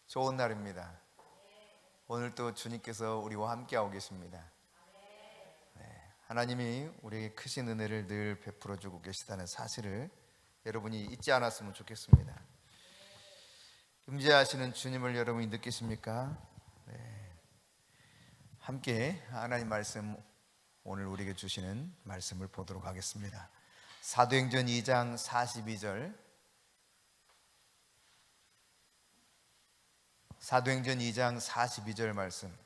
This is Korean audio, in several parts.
좋은 날입니다. 오늘 또 주님께서 우리와 함께하고 계십니다. 하나님이 우리에게 크신 은혜를 늘 베풀어 주고 계시다는 사실을 여러분이 잊지 않았으면 좋겠습니다. 임재하시는 주님을 여러분이 느끼십니까? 함께 하나님 말씀, 오늘 우리에게 주시는 말씀을 보도록 하겠습니다. 사도행전 2장 42절, 사도행전 2장 42절 말씀,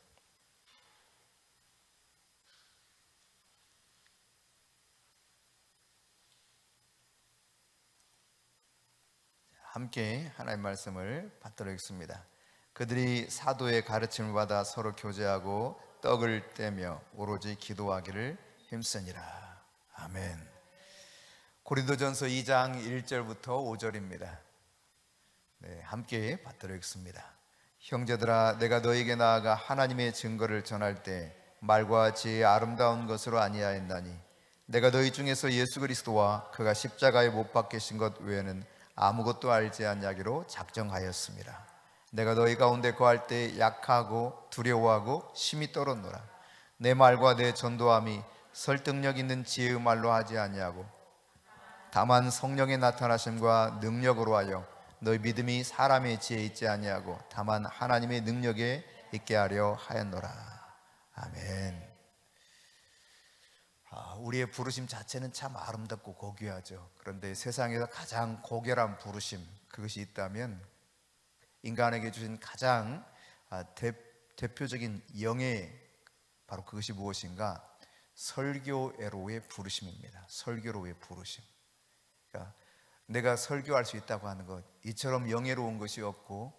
함께 하나님의 말씀을 받도록 하겠습니다. 그들이 사도의 가르침을 받아 서로 교제하고 떡을 떼며 오로지 기도하기를 힘쓰니라. 아멘. 고린도전서 2장 1절부터 5절입니다. 함께 받도록 하겠습니다. 형제들아, 내가 너에게 나아가 하나님의 증거를 전할 때 말과 지혜의 아름다운 것으로 아니하였나니 내가 너희 중에서 예수 그리스도와 그가 십자가에 못 박히신 것 외에는 아무것도 알지 않냐기로 작정하였습니다. 내가 너희 가운데 거할 때 약하고 두려워하고 심히 떨었노라. 내 말과 내 전도함이 설득력 있는 지혜의 말로 하지 아니하고 다만 성령의 나타나심과 능력으로 하여 너희 믿음이 사람의 지혜에 있지 아니하고 다만 하나님의 능력에 있게 하려 하였노라. 아멘. 우리의 부르심 자체는 참 아름답고 고귀하죠. 그런데 세상에서 가장 고결한 부르심, 그것이 있다면 인간에게 주신 가장 대표적인 영예, 바로 그것이 무엇인가? 설교애로의 부르심입니다. 설교로의 부르심. 그러니까 내가 설교할 수 있다고 하는 것, 이처럼 영예로운 것이 없고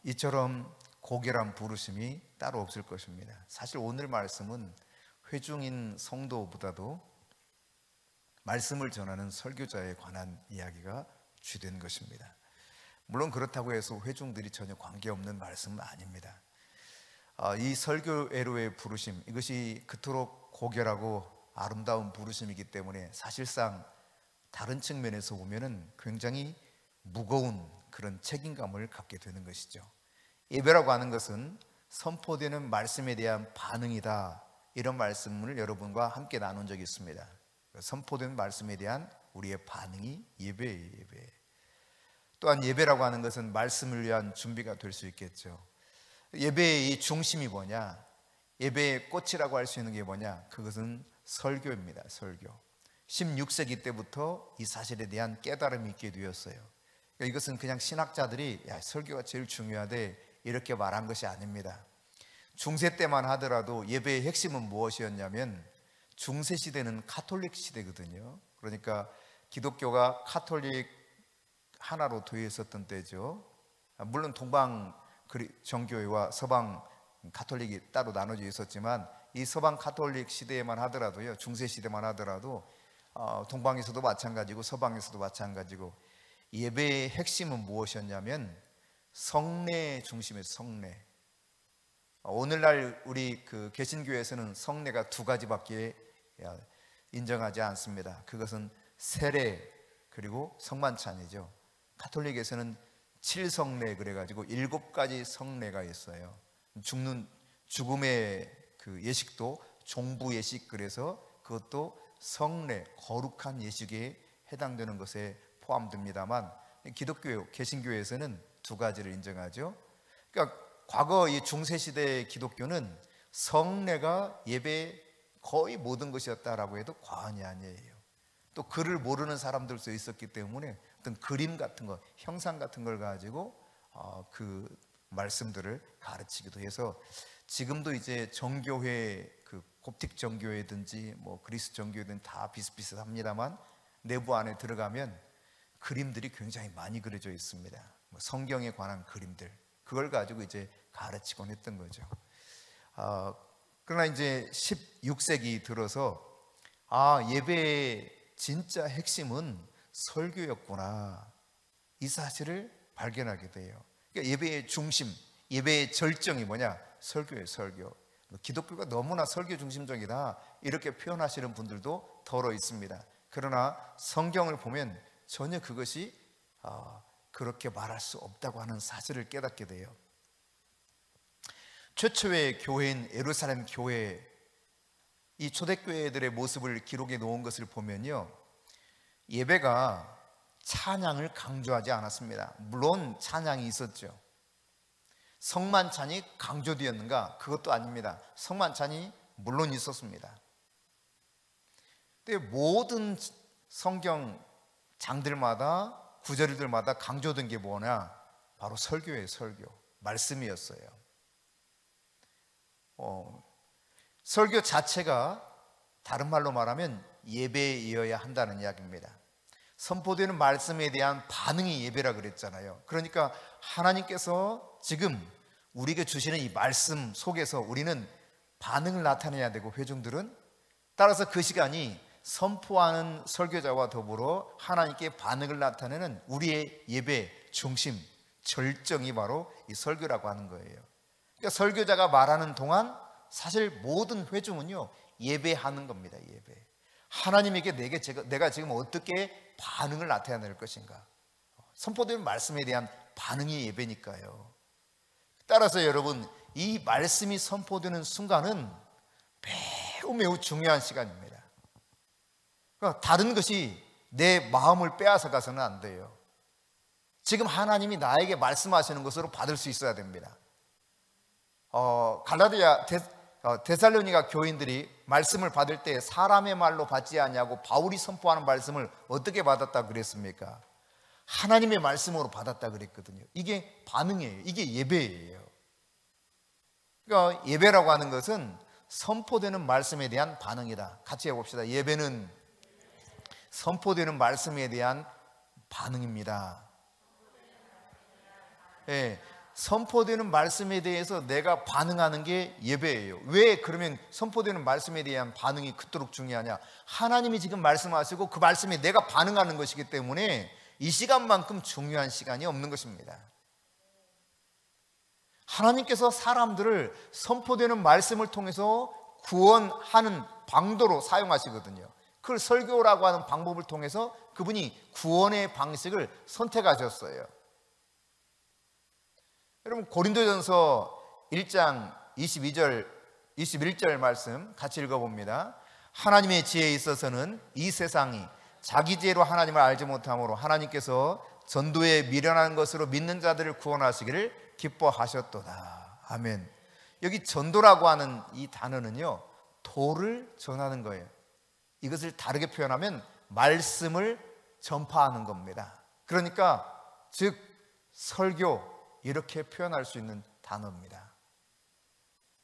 이처럼 고결한 부르심이 따로 없을 것입니다. 사실 오늘 말씀은 회중인 성도보다도 말씀을 전하는 설교자에 관한 이야기가 주된 것입니다. 물론 그렇다고 해서 회중들이 전혀 관계없는 말씀은 아닙니다. 이 설교애로의 부르심, 이것이 그토록 고결하고 아름다운 부르심이기 때문에 사실상 다른 측면에서 보면은 굉장히 무거운 그런 책임감을 갖게 되는 것이죠. 예배라고 하는 것은 선포되는 말씀에 대한 반응이다, 이런 말씀을 여러분과 함께 나눈 적이 있습니다. 선포된 말씀에 대한 우리의 반응이 예배예요. 예배. 또한 예배라고 하는 것은 말씀을 위한 준비가 될 수 있겠죠. 예배의 이 중심이 뭐냐? 예배의 꽃이라고 할 수 있는 게 뭐냐? 그것은 설교입니다. 설교. 16세기 때부터 이 사실에 대한 깨달음이 있게 되었어요. 그러니까 이것은 그냥 신학자들이 설교가 제일 중요하대 이렇게 말한 것이 아닙니다. 중세 때만 하더라도 예배의 핵심은 무엇이었냐면, 중세 시대는 카톨릭 시대거든요. 그러니까 기독교가 카톨릭 하나로 되어 있었던 때죠. 물론 동방 정교회와 서방 카톨릭이 따로 나눠져 있었지만 이 서방 카톨릭 시대에만 하더라도요, 중세 시대만 하더라도 동방에서도 마찬가지고 서방에서도 마찬가지고 예배의 핵심은 무엇이었냐면 성례 중심에서 성례. 오늘날 우리 개신교에서는 성례가 두 가지밖에 인정하지 않습니다. 그것은 세례 그리고 성만찬이죠. 카톨릭에서는 7성례 그래가지고 7가지 성례가 있어요. 죽음의 그 예식도 종부 예식, 그래서 그것도 성례, 거룩한 예식에 해당되는 것에 포함됩니다만 기독교, 개신교에서는 두 가지를 인정하죠. 그러니까 과거 이 중세시대의 기독교는 성례가 예배의 거의 모든 것이었다라고 해도 과언이 아니에요. 또 글을 모르는 사람들도 있었기 때문에 어떤 그림 같은 거, 형상 같은 걸 가지고 그 말씀들을 가르치기도 해서 지금도 이제 정교회, 그 곱틱 정교회든지 뭐 그리스 정교회든 다 비슷비슷합니다만 내부 안에 들어가면 그림들이 굉장히 많이 그려져 있습니다. 성경에 관한 그림들, 그걸 가지고 이제 가르치곤 했던 거죠. 그러나 이제 16세기 들어서 예배의 진짜 핵심은 설교였구나, 이 사실을 발견하게 돼요. 그러니까 예배의 중심, 예배의 절정이 뭐냐? 설교예요. 설교. 기독교가 너무나 설교 중심적이다 이렇게 표현하시는 분들도 더러 있습니다. 그러나 성경을 보면 전혀 그것이 그렇게 말할 수 없다고 하는 사실을 깨닫게 돼요. 최초의 교회인 예루살렘 교회, 이 초대교회들의 모습을 기록해 놓은 것을 보면요, 예배가 찬양을 강조하지 않았습니다. 물론 찬양이 있었죠. 성만찬이 강조되었는가? 그것도 아닙니다. 성만찬이 물론 있었습니다. 근데 모든 성경 장들마다, 구절들마다 강조된 게 뭐냐? 바로 설교예요. 설교, 말씀이었어요. 설교 자체가 다른 말로 말하면 예배이어야 한다는 이야기입니다. 선포되는 말씀에 대한 반응이 예배라 그랬잖아요. 그러니까 하나님께서 지금 우리에게 주시는 이 말씀 속에서 우리는 반응을 나타내야 되고, 회중들은 따라서 그 시간이 선포하는 설교자와 더불어 하나님께 반응을 나타내는 우리의 예배 중심, 절정이 바로 이 설교라고 하는 거예요. 그러니까 설교자가 말하는 동안 사실 모든 회중은요, 예배하는 겁니다. 예배. 하나님에게 내가 지금 어떻게 반응을 나타낼 것인가. 선포되는 말씀에 대한 반응이 예배니까요. 따라서 여러분, 이 말씀이 선포되는 순간은 매우 중요한 시간입니다. 그러니까 다른 것이 내 마음을 빼앗아 가서는 안 돼요. 지금 하나님이 나에게 말씀하시는 것으로 받을 수 있어야 됩니다. 데살로니가 교인들이 말씀을 받을 때 사람의 말로 받지 아니하고 바울이 선포하는 말씀을 어떻게 받았다 그랬습니까? 하나님의 말씀으로 받았다 그랬거든요. 이게 반응이에요. 이게 예배예요. 그러니까 예배라고 하는 것은 선포되는 말씀에 대한 반응이다. 같이 해봅시다. 예배는 선포되는 말씀에 대한 반응입니다. 예, 선포되는 말씀에 대해서 내가 반응하는 게 예배예요. 왜 그러면 선포되는 말씀에 대한 반응이 그토록 중요하냐? 하나님이 지금 말씀하시고 그 말씀에 내가 반응하는 것이기 때문에 이 시간만큼 중요한 시간이 없는 것입니다. 하나님께서 사람들을 선포되는 말씀을 통해서 구원하는 방도로 사용하시거든요. 그걸 설교라고 하는 방법을 통해서 그분이 구원의 방식을 선택하셨어요. 여러분, 고린도전서 1장 21절 말씀 같이 읽어봅니다. 하나님의 지혜에 있어서는 이 세상이 자기 지혜로 하나님을 알지 못함으로 하나님께서 전도에 미련한 것으로 믿는 자들을 구원하시기를 기뻐하셨도다. 아멘. 여기 전도라고 하는 이 단어는요, 도를 전하는 거예요. 이것을 다르게 표현하면 말씀을 전파하는 겁니다. 그러니까 즉 설교, 이렇게 표현할 수 있는 단어입니다.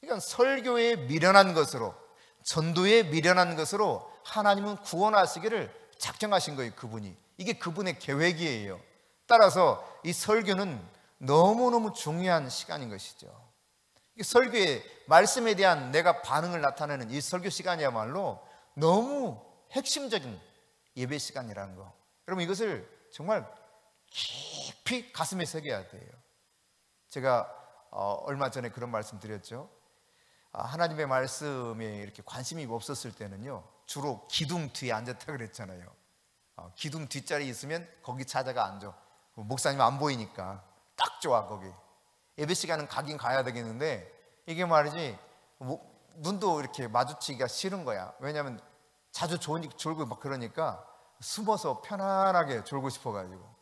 그러니까 설교에 미련한 것으로, 전도에 미련한 것으로 하나님은 구원하시기를 작정하신 거예요. 그분이. 이게 그분의 계획이에요. 따라서 이 설교는 너무너무 중요한 시간인 것이죠. 설교의 말씀에 대한 내가 반응을 나타내는 이 설교 시간이야말로 너무 핵심적인 예배 시간이라는 거, 여러분 이것을 정말 깊이 가슴에 새겨야 돼요. 제가 얼마 전에 그런 말씀 드렸죠. 하나님의 말씀에 이렇게 관심이 없었을 때는요, 주로 기둥 뒤에 앉았다 그랬잖아요. 기둥 뒷자리에 있으면 거기 찾아가 앉아. 목사님 안 보이니까 딱 좋아. 거기 예배 시간은 가긴 가야 되겠는데 이게 말이지 눈도 이렇게 마주치기가 싫은 거야. 왜냐하면 자주 졸고 막 그러니까 숨어서 편안하게 졸고 싶어가지고.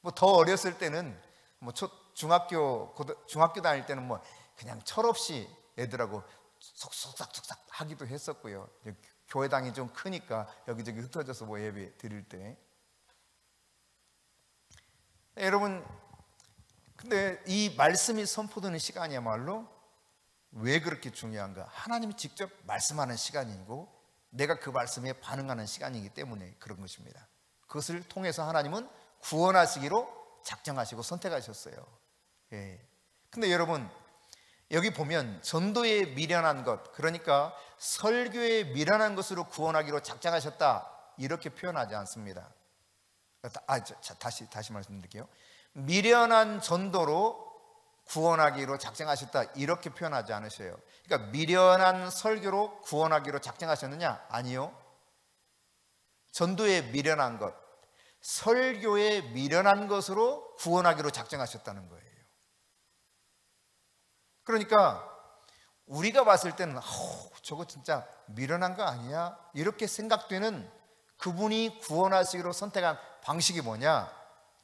뭐 더 어렸을 때는 뭐 중학교 다닐 때는 뭐 그냥 철없이 애들하고 속삭속삭 하기도 했었고요. 교회당이 좀 크니까 여기저기 흩어져서 뭐 예배 드릴 때. 여러분, 근데 이 말씀이 선포되는 시간이야말로 왜 그렇게 중요한가? 하나님이 직접 말씀하는 시간이고 내가 그 말씀에 반응하는 시간이기 때문에 그런 것입니다. 그것을 통해서 하나님은 구원하시기로 작정하시고 선택하셨어요. 예. 근데 여러분, 여기 보면 전도에 미련한 것, 그러니까 설교에 미련한 것으로 구원하기로 작정하셨다, 이렇게 표현하지 않습니다. 다시 말씀드릴게요. 미련한 전도로 구원하기로 작정하셨다, 이렇게 표현하지 않으셔요. 그러니까 미련한 설교로 구원하기로 작정하셨느냐? 아니요. 전도에 미련한 것, 설교에 미련한 것으로 구원하기로 작정하셨다는 거예요. 그러니까 우리가 봤을 때는 저거 진짜 미련한 거 아니야? 이렇게 생각되는 그분이 구원하시기로 선택한 방식이 뭐냐?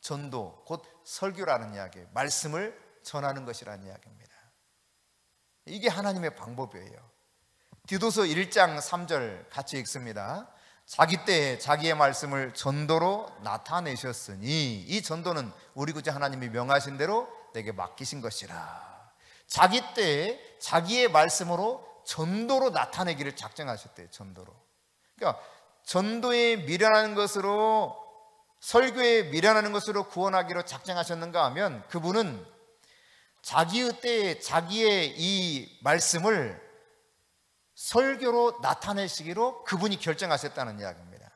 전도, 곧 설교라는 이야기예요. 말씀을 전하는 것이라는 이야기입니다. 이게 하나님의 방법이에요. 디도서 1장 3절 같이 읽습니다. 자기 때에 자기의 말씀을 전도로 나타내셨으니, 이 전도는 우리 구주 하나님이 명하신 대로 내게 맡기신 것이라. 자기 때에 자기의 말씀으로 전도로 나타내기를 작정하셨대요. 전도로. 그러니까 전도에 미련한 것으로, 설교에 미련하는 것으로 구원하기로 작정하셨는가 하면, 그분은 자기의 때에 자기의 이 말씀을 설교로 나타내시기로 그분이 결정하셨다는 이야기입니다.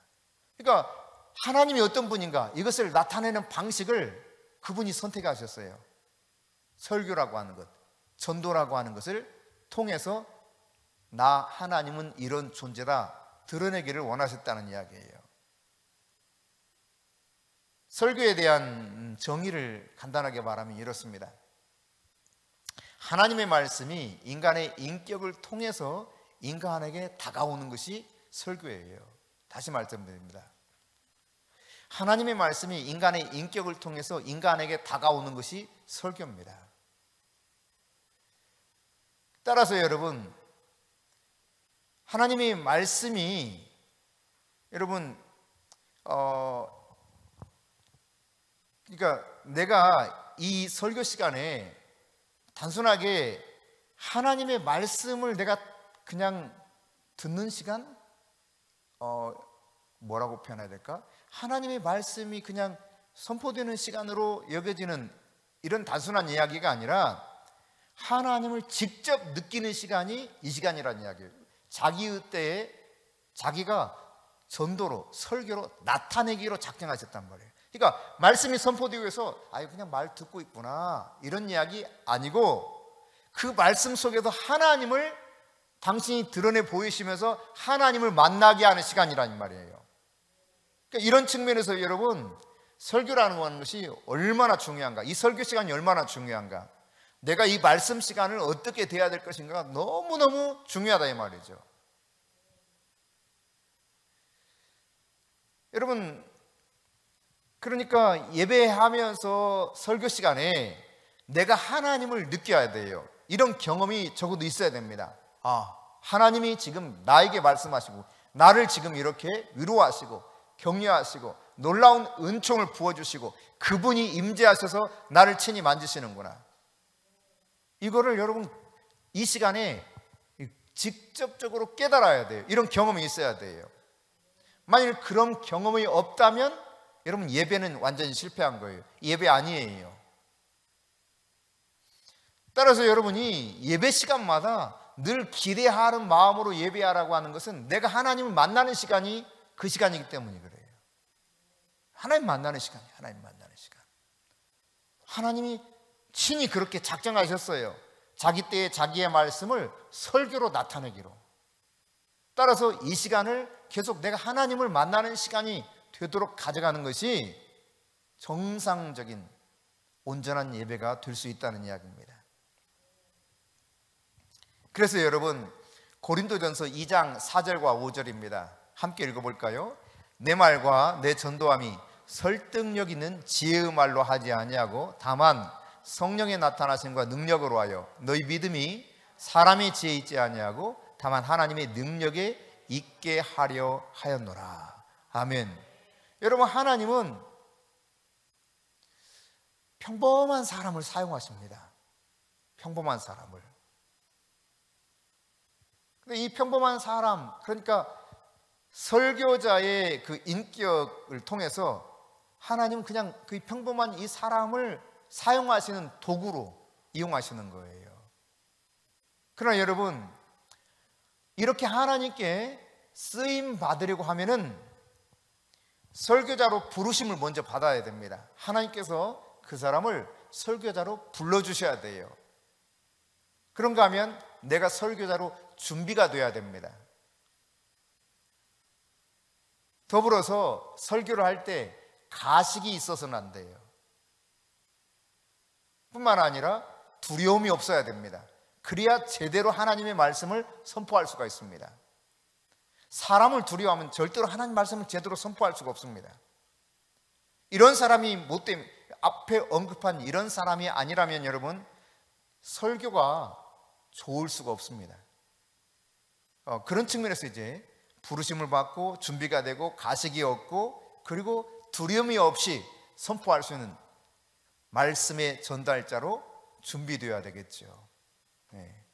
그러니까 하나님이 어떤 분인가, 이것을 나타내는 방식을 그분이 선택하셨어요. 설교라고 하는 것, 전도라고 하는 것을 통해서 나 하나님은 이런 존재다 드러내기를 원하셨다는 이야기예요. 설교에 대한 정의를 간단하게 말하면 이렇습니다. 하나님의 말씀이 인간의 인격을 통해서 인간에게 다가오는 것이 설교예요. 다시 말씀드립니다. 하나님의 말씀이 인간의 인격을 통해서 인간에게 다가오는 것이 설교입니다. 따라서 여러분, 하나님의 말씀이 여러분 그러니까 내가 이 설교 시간에 단순하게 하나님의 말씀을 내가 그냥 듣는 시간? 뭐라고 표현해야 될까? 하나님의 말씀이 그냥 선포되는 시간으로 여겨지는 이런 단순한 이야기가 아니라 하나님을 직접 느끼는 시간이 이 시간이라는 이야기예요. 자기의 때에 자기가 전도로, 설교로 나타내기로 작정하셨단 말이에요. 그러니까 말씀이 선포되기 위해서 그냥 말 듣고 있구나 이런 이야기 아니고, 그 말씀 속에서 하나님을 당신이 드러내 보이시면서 하나님을 만나게 하는 시간이라는 말이에요. 그러니까 이런 측면에서 여러분, 설교라는 것이 얼마나 중요한가, 이 설교 시간이 얼마나 중요한가, 내가 이 말씀 시간을 어떻게 대해야 될 것인가가 너무너무 중요하다 이 말이죠. 여러분, 그러니까 예배하면서 설교 시간에 내가 하나님을 느껴야 돼요. 이런 경험이 적어도 있어야 됩니다. 하나님이 지금 나에게 말씀하시고 나를 지금 이렇게 위로하시고 격려하시고 놀라운 은총을 부어주시고 그분이 임재하셔서 나를 친히 만지시는구나. 이거를 여러분 이 시간에 직접적으로 깨달아야 돼요. 이런 경험이 있어야 돼요. 만일 그런 경험이 없다면 여러분 예배는 완전히 실패한 거예요. 예배 아니에요. 따라서 여러분이 예배 시간마다 늘 기대하는 마음으로 예배하라고 하는 것은 내가 하나님을 만나는 시간이 그 시간이기 때문이 그래요. 하나님 만나는 시간이에요. 하나님 만나는 시간. 하나님이 친히 그렇게 작정하셨어요. 자기 때에 자기의 말씀을 설교로 나타내기로. 따라서 이 시간을 계속 내가 하나님을 만나는 시간이 되도록 가져가는 것이 정상적인 온전한 예배가 될 수 있다는 이야기입니다. 그래서 여러분 고린도전서 2장 4절과 5절입니다. 함께 읽어볼까요? 내 말과 내 전도함이 설득력 있는 지혜의 말로 하지 아니하고 다만 성령의 나타나심과 능력으로 하여 너희 믿음이 사람의 지혜에 있지 아니하고 다만 하나님의 능력에 있게 하려 하였노라. 아멘. 여러분, 하나님은 평범한 사람을 사용하십니다. 평범한 사람을. 근데 이 평범한 사람, 그러니까 설교자의 그 인격을 통해서 하나님은 그냥 그 평범한 이 사람을 사용하시는 도구로 이용하시는 거예요. 그러나 여러분, 이렇게 하나님께 쓰임 받으려고 하면은 설교자로 부르심을 먼저 받아야 됩니다. 하나님께서 그 사람을 설교자로 불러주셔야 돼요. 그런가 하면 내가 설교자로 준비가 돼야 됩니다. 더불어서 설교를 할 때 가식이 있어서는 안 돼요. 뿐만 아니라 두려움이 없어야 됩니다. 그래야 제대로 하나님의 말씀을 선포할 수가 있습니다. 사람을 두려워하면 절대로 하나님 말씀을 제대로 선포할 수가 없습니다. 이런 사람이 못되면, 앞에 언급한 이런 사람이 아니라면 여러분, 설교가 좋을 수가 없습니다. 그런 측면에서 이제 부르심을 받고 준비가 되고 가식이 없고 그리고 두려움이 없이 선포할 수 있는 말씀의 전달자로 준비되어야 되겠죠. 네.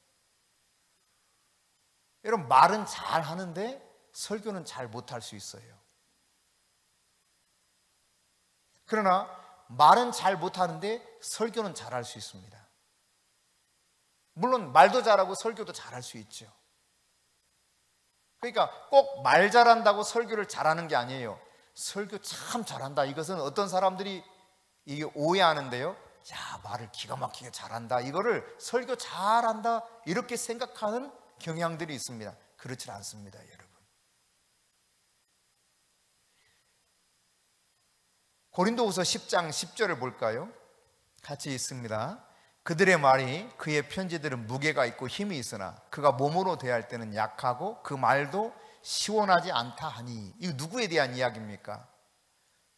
여러분, 말은 잘 하는데 설교는 잘 못할 수 있어요. 그러나 말은 잘 못하는데 설교는 잘할 수 있습니다. 물론 말도 잘하고 설교도 잘할 수 있죠. 그러니까 꼭 말 잘한다고 설교를 잘하는 게 아니에요. 설교 참 잘한다, 이것은 어떤 사람들이 이게 오해하는데요. 야, 말을 기가 막히게 잘한다, 이거를 설교 잘한다 이렇게 생각하는 경향들이 있습니다. 그렇지 않습니다, 여러분. 고린도후서 10장 10절을 볼까요? 같이 읽습니다. 그들의 말이, 그의 편지들은 무게가 있고 힘이 있으나 그가 몸으로 대할 때는 약하고 그 말도 시원하지 않다 하니. 이거 누구에 대한 이야기입니까?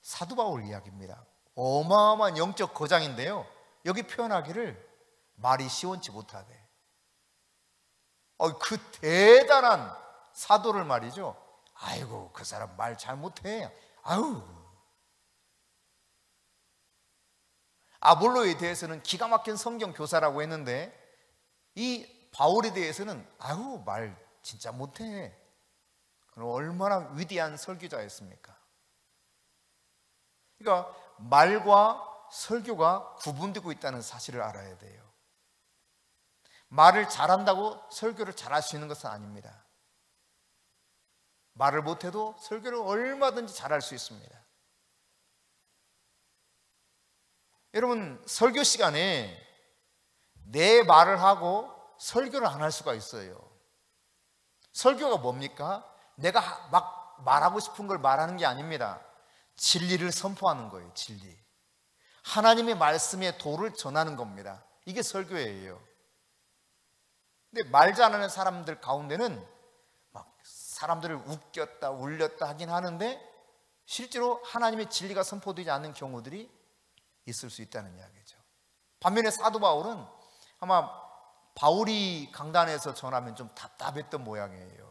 사도 바울 이야기입니다. 어마어마한 영적 거장인데요, 여기 표현하기를 말이 시원치 못하대. 그 대단한 사도를 말이죠. 아이고, 그 사람 말 잘 못해. 아유. 아볼로에 대해서는 기가 막힌 성경 교사라고 했는데 이 바울에 대해서는 아유, 말 진짜 못해. 그럼 얼마나 위대한 설교자였습니까? 그러니까 말과 설교가 구분되고 있다는 사실을 알아야 돼요. 말을 잘한다고 설교를 잘할 수 있는 것은 아닙니다. 말을 못해도 설교를 얼마든지 잘할 수 있습니다. 여러분, 설교 시간에 내 말을 하고 설교를 안 할 수가 있어요. 설교가 뭡니까? 내가 막 말하고 싶은 걸 말하는 게 아닙니다. 진리를 선포하는 거예요. 진리. 하나님의 말씀의 도를 전하는 겁니다. 이게 설교예요. 근데 말 잘하는 사람들 가운데는 막 사람들을 웃겼다 울렸다 하긴 하는데 실제로 하나님의 진리가 선포되지 않는 경우들이 있을 수 있다는 이야기죠. 반면에 사도 바울은 아마 바울이 강단에서 전하면 좀 답답했던 모양이에요.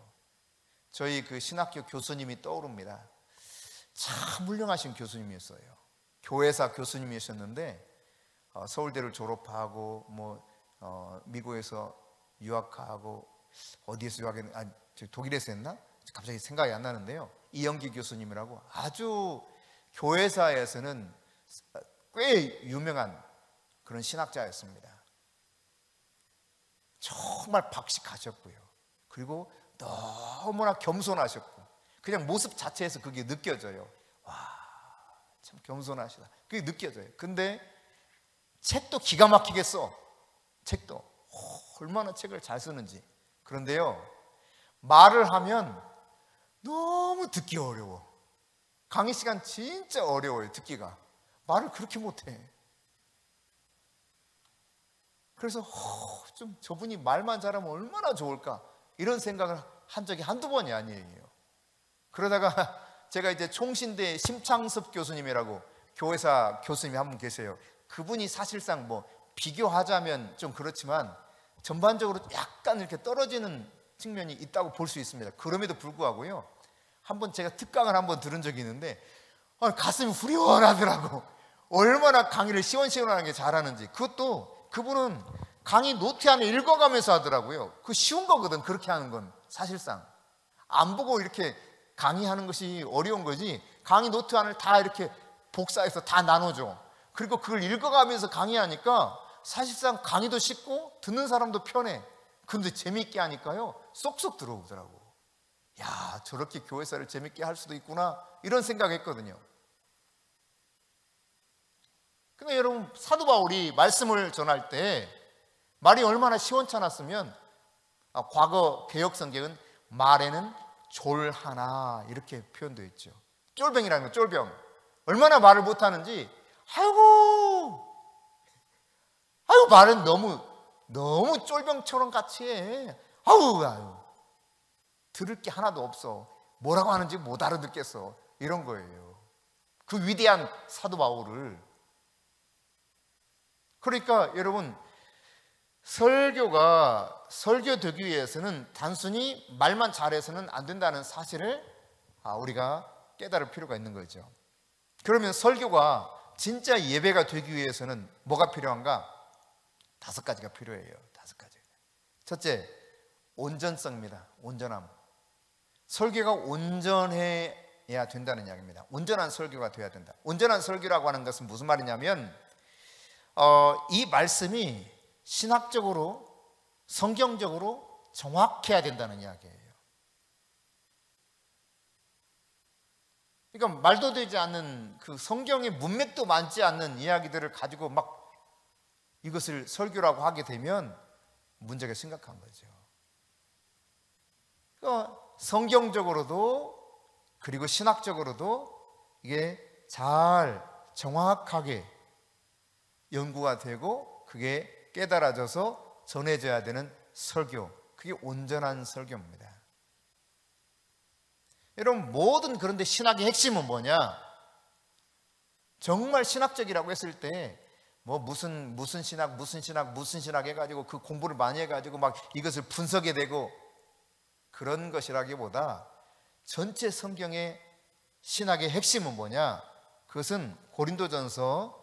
저희 그 신학교 교수님이 떠오릅니다. 참 훌륭하신 교수님이었어요. 교회사 교수님이셨는데 서울대를 졸업하고 미국에서 유학하고 어디에서 유학했나, 독일에서 했나? 갑자기 생각이 안 나는데요. 이영기 교수님이라고 아주 교회사에서는 꽤 유명한 그런 신학자였습니다. 정말 박식하셨고요. 그리고 너무나 겸손하셨고 그냥 모습 자체에서 그게 느껴져요. 와, 참 겸손하시다, 그게 느껴져요. 근데 책도 기가 막히게 써. 책도 얼마나 책을 잘 쓰는지. 그런데요, 말을 하면 너무 듣기 어려워. 강의 시간 진짜 어려워요, 듣기가. 말을 그렇게 못해. 그래서 좀 저분이 말만 잘하면 얼마나 좋을까, 이런 생각을 한 적이 한두 번이 아니에요. 그러다가 제가 이제 총신대 심창섭 교수님이라고 교회사 교수님이 한 분 계세요. 그분이 사실상 비교하자면 좀 그렇지만 전반적으로 약간 이렇게 떨어지는 측면이 있다고 볼 수 있습니다. 그럼에도 불구하고요, 한번 제가 특강을 한번 들은 적이 있는데 가슴이 후련하더라고. 얼마나 강의를 시원시원하게 잘하는지. 그것도 그분은 강의 노트 안에 읽어가면서 하더라고요. 그거 쉬운 거거든, 그렇게 하는 건. 사실상 안 보고 이렇게 강의하는 것이 어려운 거지, 강의 노트 안을 다 이렇게 복사해서 다 나눠줘. 그리고 그걸 읽어가면서 강의하니까 사실상 강의도 쉽고 듣는 사람도 편해. 근데 재미있게 하니까요, 쏙쏙 들어오더라고. 야, 저렇게 교회사를 재미있게 할 수도 있구나, 이런 생각했거든요. 근데 여러분, 사도 바울이 말씀을 전할 때 말이 얼마나 시원찮았으면, 과거 개역 성경은 말에는 졸하나 이렇게 표현되어 있죠. 쫄병이라는 거, 쫄병. 얼마나 말을 못하는지 아이고 말은 너무 쫄병처럼 같이 해. 아유 들을 게 하나도 없어. 뭐라고 하는지 못 알아듣겠어. 이런 거예요. 그 위대한 사도 바울을. 그러니까 여러분, 설교되기 위해서는 단순히 말만 잘해서는 안 된다는 사실을 우리가 깨달을 필요가 있는 거죠. 그러면 설교가 진짜 예배가 되기 위해서는 뭐가 필요한가? 5가지가 필요해요. 5가지. 첫째, 온전성입니다. 온전함. 설교가 온전해야 된다는 이야기입니다. 온전한 설교가 돼야 된다. 온전한 설교라고 하는 것은 무슨 말이냐면 이 말씀이 신학적으로 성경적으로 정확해야 된다는 이야기예요. 그러니까 말도 되지 않는 그 성경의 문맥도 많지 않는 이야기들을 가지고 막 이것을 설교라고 하게 되면 문제가 심각한 거죠. 그러니까 성경적으로도 그리고 신학적으로도 이게 잘 정확하게 연구가 되고 그게 깨달아져서 전해져야 되는 설교, 그게 온전한 설교입니다. 여러분, 그런데 신학의 핵심은 뭐냐? 정말 신학적이라고 했을 때 무슨 신학 해가지고 그 공부를 많이 해가지고 막 이것을 분석해 대고 그런 것이라기보다 전체 성경의 신학의 핵심은 뭐냐? 그것은 고린도전서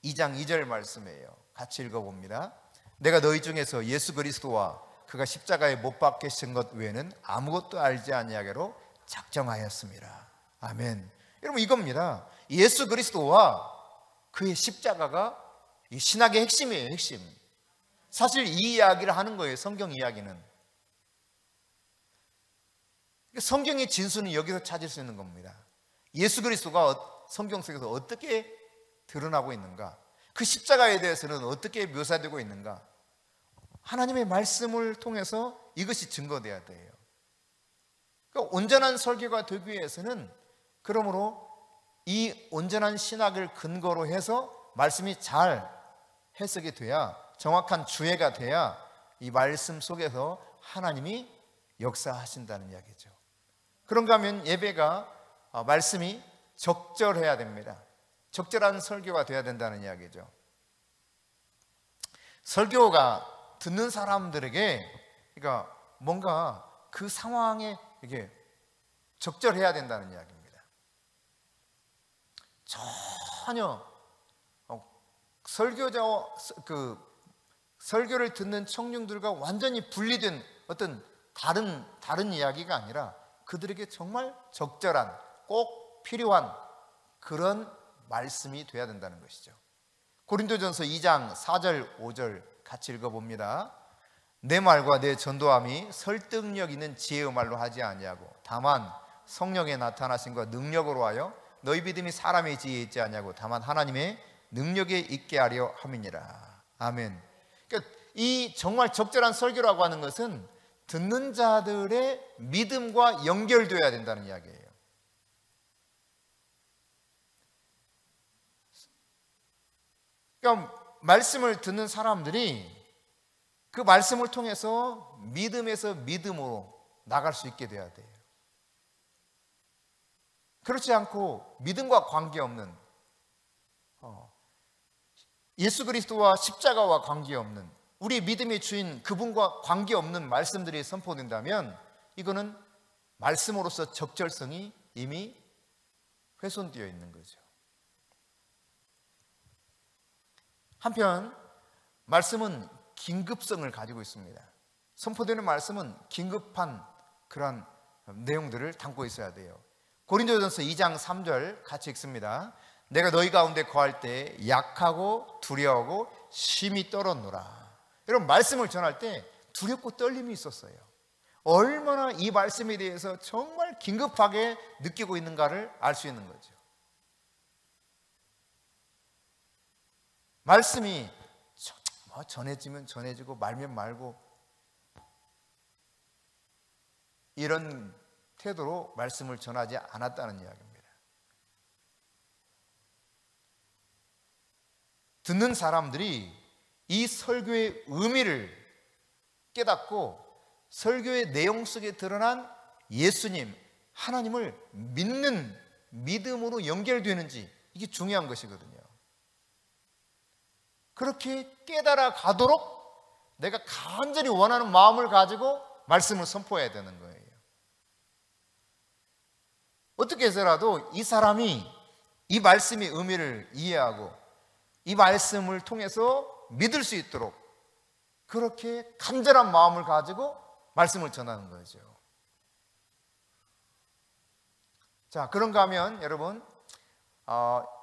2장 2절 말씀이에요. 같이 읽어봅니다. 내가 너희 중에서 예수 그리스도와 그가 십자가에 못 박히신 것 외에는 아무것도 알지 아니하기로 작정하였습니다. 아멘. 여러분, 이겁니다. 예수 그리스도와 그의 십자가가 이 신학의 핵심이에요. 핵심. 사실 이 이야기를 하는 거예요. 성경 이야기는. 성경의 진수는 여기서 찾을 수 있는 겁니다. 예수 그리스도가 성경 속에서 어떻게 드러나고 있는가? 그 십자가에 대해서는 어떻게 묘사되고 있는가? 하나님의 말씀을 통해서 이것이 증거돼야 돼요. 그러니까 온전한 설교가 되기 위해서는 그러므로 이 온전한 신학을 근거로 해서 말씀이 잘 해석이 돼야, 정확한 주해가 돼야 이 말씀 속에서 하나님이 역사하신다는 이야기죠. 그런가 하면 예배가 말씀이 적절해야 됩니다. 적절한 설교가 돼야 된다는 이야기죠. 설교가 듣는 사람들에게 그러니까 뭔가 그 상황에 이게 적절해야 된다는 이야기입니다. 전혀 설교자와 설교를 듣는 청중들과 완전히 분리된 어떤 다른 이야기가 아니라 그들에게 정말 적절한, 꼭 필요한 그런 말씀이 돼야 된다는 것이죠. 고린도전서 2장 4절 5절 같이 읽어봅니다. 내 말과 내 전도함이 설득력 있는 지혜의 말로 하지 아니하고 다만 성령의 나타나심과 능력으로 하여 너희 믿음이 사람의 지혜에 있지 아니하고 다만 하나님의 능력에 있게 하려 함이니라. 아멘. 그러니까 이 정말 적절한 설교라고 하는 것은 듣는 자들의 믿음과 연결되어야 된다는 이야기예요. 그러니까 말씀을 듣는 사람들이 그 말씀을 통해서 믿음에서 믿음으로 나갈 수 있게 돼야 돼요. 그렇지 않고 믿음과 관계없는 예수 그리스도와 십자가와 관계없는 우리 믿음의 주인 그분과 관계없는 말씀들이 선포된다면 이거는 말씀으로서 적절성이 이미 훼손되어 있는 거죠. 한편 말씀은 긴급성을 가지고 있습니다. 선포되는 말씀은 긴급한 그런 내용들을 담고 있어야 돼요. 고린도전서 2장 3절 같이 읽습니다. 내가 너희 가운데 거할 때 약하고 두려워하고 심히 떨었노라. 여러분, 말씀을 전할 때 두렵고 떨림이 있었어요. 얼마나 이 말씀에 대해서 정말 긴급하게 느끼고 있는가를 알 수 있는 거죠. 말씀이 전해지면 전해지고 말면 말고 이런 태도로 말씀을 전하지 않았다는 이야기입니다. 듣는 사람들이 이 설교의 의미를 깨닫고 설교의 내용 속에 드러난 예수님, 하나님을 믿는 믿음으로 연결되는지, 이게 중요한 것이거든요. 그렇게 깨달아 가도록 내가 간절히 원하는 마음을 가지고 말씀을 선포해야 되는 거예요. 어떻게 해서라도 이 사람이 이 말씀의 의미를 이해하고 이 말씀을 통해서 믿을 수 있도록 그렇게 간절한 마음을 가지고 말씀을 전하는 거죠. 자, 그런가 하면 여러분,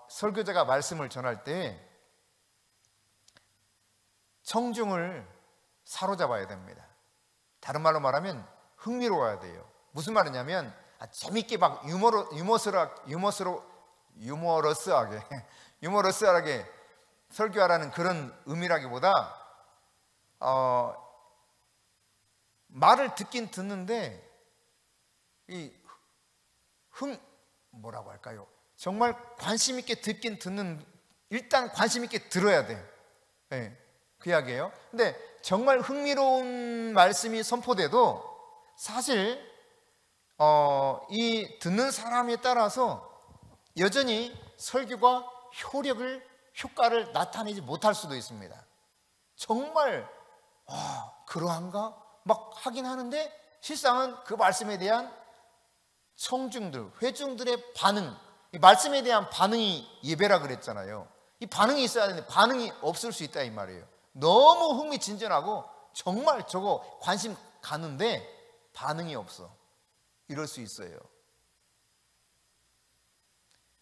설교자가 말씀을 전할 때 청중을 사로잡아야 됩니다. 다른 말로 말하면 흥미로워야 돼요. 무슨 말이냐면 재밌게 막 유머러스하게 설교하라는 그런 의미라기보다 말을 듣긴 듣는데 뭐라고 할까요? 정말 관심 있게 듣긴 듣는, 일단 관심 있게 들어야 돼요. 네, 그 이야기예요. 근데 정말 흥미로운 말씀이 선포돼도 사실 이 듣는 사람에 따라서 여전히 설교가 효과를 나타내지 못할 수도 있습니다. 정말 그러한가? 막 하긴 하는데 실상은 그 말씀에 대한 청중들, 회중들의 반응, 이 말씀에 대한 반응이 예배라 그랬잖아요. 이 반응이 있어야 되는데 반응이 없을 수 있다 이 말이에요. 너무 흥미진진하고 정말 저거 관심 가는데 반응이 없어. 이럴 수 있어요.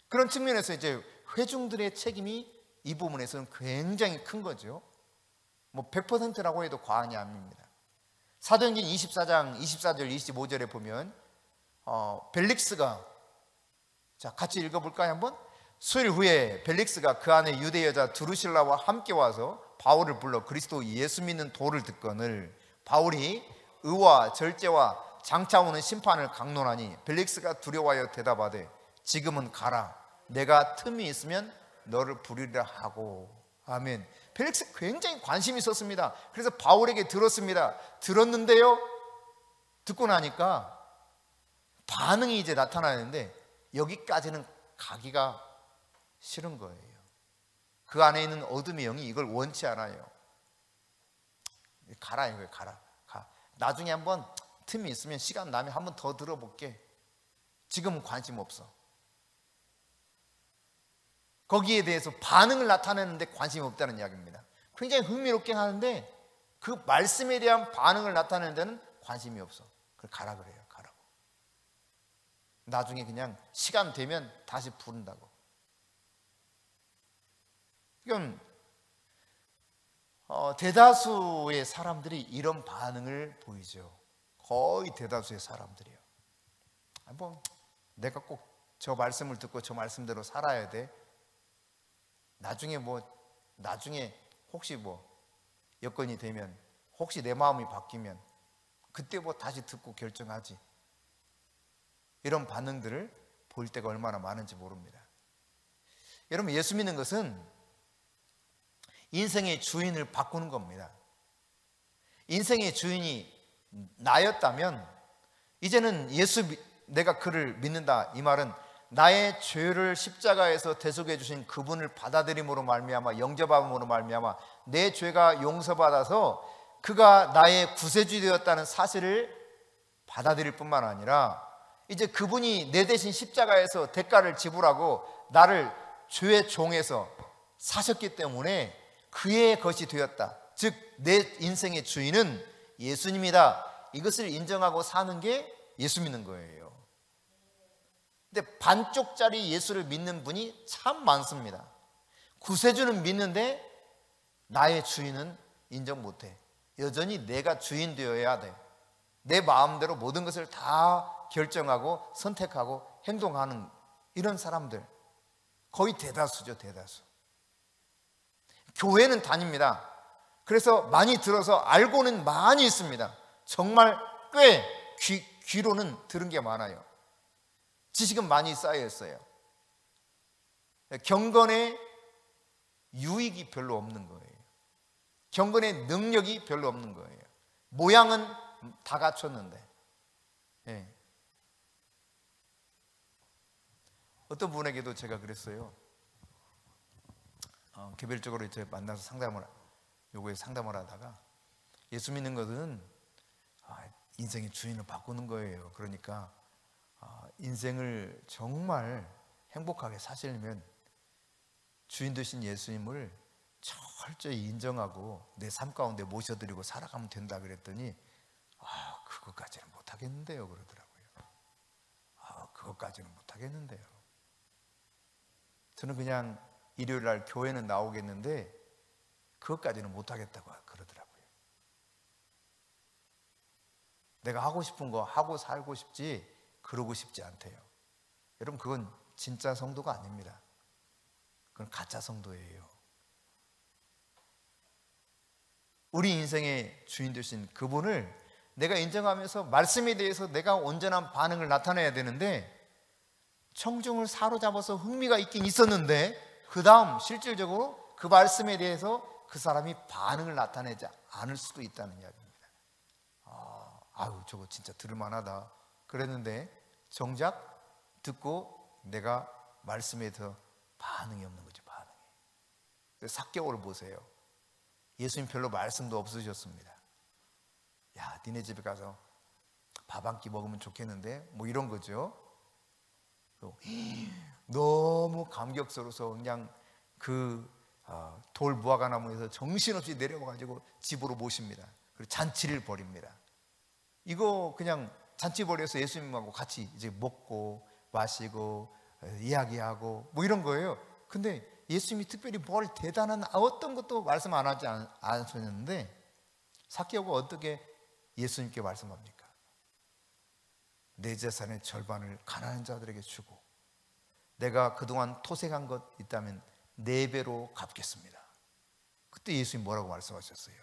그런 측면에서 이제 회중들의 책임이 이 부분에서는 굉장히 큰 거죠. 뭐 100%라고 해도 과언이 아닙니다. 사도행전 24장 24절 25절에 보면 벨릭스가, 자 같이 읽어볼까요 한번? 수일 후에 벨릭스가 그 안에 유대 여자 두루실라와 함께 와서 바울을 불러 그리스도 예수 믿는 도를 듣거늘 바울이 의와 절제와 장차 오는 심판을 강론하니 벨릭스가 두려워하여 대답하되 지금은 가라, 내가 틈이 있으면 너를 부르리라 하고. 아멘. 벨릭스 굉장히 관심이 있었습니다. 그래서 바울에게 들었습니다. 들었는데요, 듣고 나니까 반응이 이제 나타나는데 여기까지는 가기가 싫은 거예요. 그 안에 있는 어둠의 영이 이걸 원치 않아요. 가라 이거예요. 가. 나중에 한번 틈이 있으면 시간 나면 한번 더 들어볼게. 지금은 관심 없어. 거기에 대해서 반응을 나타내는데 관심이 없다는 이야기입니다. 굉장히 흥미롭긴 하는데 그 말씀에 대한 반응을 나타내는 데는 관심이 없어. 그걸 가라 그래요. 가라고. 나중에 그냥 시간 되면 다시 부른다고. 이건 대다수의 사람들이 이런 반응을 보이죠. 거의 대다수의 사람들이요. 내가 꼭 저 말씀을 듣고 저 말씀대로 살아야 돼. 나중에 혹시 여건이 되면, 혹시 내 마음이 바뀌면 그때 다시 듣고 결정하지. 이런 반응들을 볼 때가 얼마나 많은지 모릅니다. 여러분, 예수 믿는 것은 인생의 주인을 바꾸는 겁니다. 인생의 주인이 나였다면 이제는 내가 그를 믿는다, 이 말은 나의 죄를 십자가에서 대속해 주신 그분을 받아들임으로 말미암아, 영접함으로 말미암아 내 죄가 용서받아서 그가 나의 구세주 되었다는 사실을 받아들일 뿐만 아니라 이제 그분이 내 대신 십자가에서 대가를 지불하고 나를 죄의 종에서 사셨기 때문에 그의 것이 되었다. 즉 내 인생의 주인은 예수님이다. 이것을 인정하고 사는 게 예수 믿는 거예요. 근데 반쪽짜리 예수를 믿는 분이 참 많습니다. 구세주는 믿는데 나의 주인은 인정 못해. 여전히 내가 주인 되어야 돼. 내 마음대로 모든 것을 다 결정하고 선택하고 행동하는 이런 사람들 거의 대다수죠. 대다수. 교회는 다닙니다. 그래서 많이 들어서 알고는 많이 있습니다. 정말 꽤 귀로는 들은 게 많아요. 지식은 많이 쌓여 있어요. 경건의 계획이 별로 없는 거예요. 경건의 능력이 별로 없는 거예요. 모양은 다 갖췄는데. 예. 어떤 분에게도 제가 그랬어요. 개별적으로 이제 만나서 요거에 상담을 하다가, 예수 믿는 것은 인생의 주인을 바꾸는 거예요. 그러니까 인생을 정말 행복하게 사시려면 주인 되신 예수님을 철저히 인정하고 내 삶 가운데 모셔드리고 살아가면 된다 그랬더니, 그것까지는 못하겠는데요 그러더라고요. 그것까지는 못하겠는데요. 저는 그냥 일요일 날 교회는 나오겠는데 그것까지는 못하겠다고 그러더라고요. 내가 하고 싶은 거 하고 살고 싶지 그러고 싶지 않대요. 여러분, 그건 진짜 성도가 아닙니다. 그건 가짜 성도예요. 우리 인생의 주인 되신 그분을 내가 인정하면서 말씀에 대해서 내가 온전한 반응을 나타내야 되는데, 청중을 사로잡아서 흥미가 있긴 있었는데 그 다음 실질적으로 그 말씀에 대해서 그 사람이 반응을 나타내지 않을 수도 있다는 이야기입니다. 저거 진짜 들을만하다 그랬는데 정작 듣고 내가 말씀에 대해서 반응이 없는 거죠. 반응이. 삭개오를 보세요. 예수님 별로 말씀도 없으셨습니다. 야, 니네 집에 가서 밥 한 끼 먹으면 좋겠는데 뭐 이런 거죠. 너무 감격스러워서 그냥 그 돌 무화과 나무에서 정신없이 내려와가지고 집으로 모십니다. 그리고 잔치를 벌입니다. 이거 그냥 잔치 벌여서 예수님하고 같이 이제 먹고 마시고 이야기하고 뭐 이런 거예요. 근데 예수님이 특별히 뭘 대단한 어떤 것도 말씀 안 하지 않으셨는데, 삭개오가 어떻게 예수님께 말씀합니까? 내 재산의 절반을 가난한 자들에게 주고 내가 그동안 토색한 것 있다면 4배로 갚겠습니다. 그때 예수님 뭐라고 말씀하셨어요?